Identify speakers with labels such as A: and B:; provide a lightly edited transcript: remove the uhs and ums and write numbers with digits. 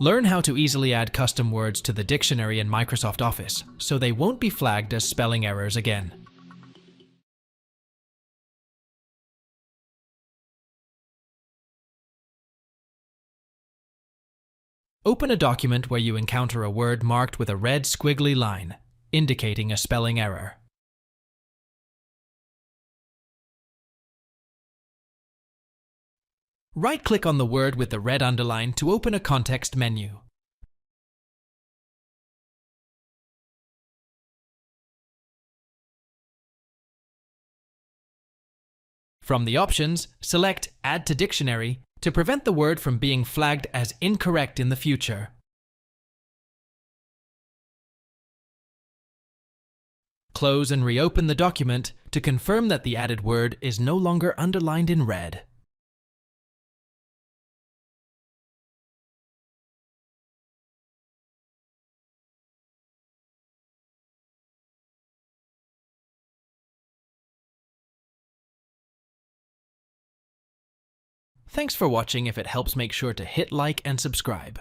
A: Learn how to easily add custom words to the dictionary in Microsoft Office, so they won't be flagged as spelling errors again. Open a document where you encounter a word marked with a red squiggly line, indicating a spelling error. Right-click on the word with the red underline to open a context menu. From the options, select Add to Dictionary to prevent the word from being flagged as incorrect in the future. Close and reopen the document to confirm that the added word is no longer underlined in red. Thanks for watching. If it helps, make sure to hit like and subscribe.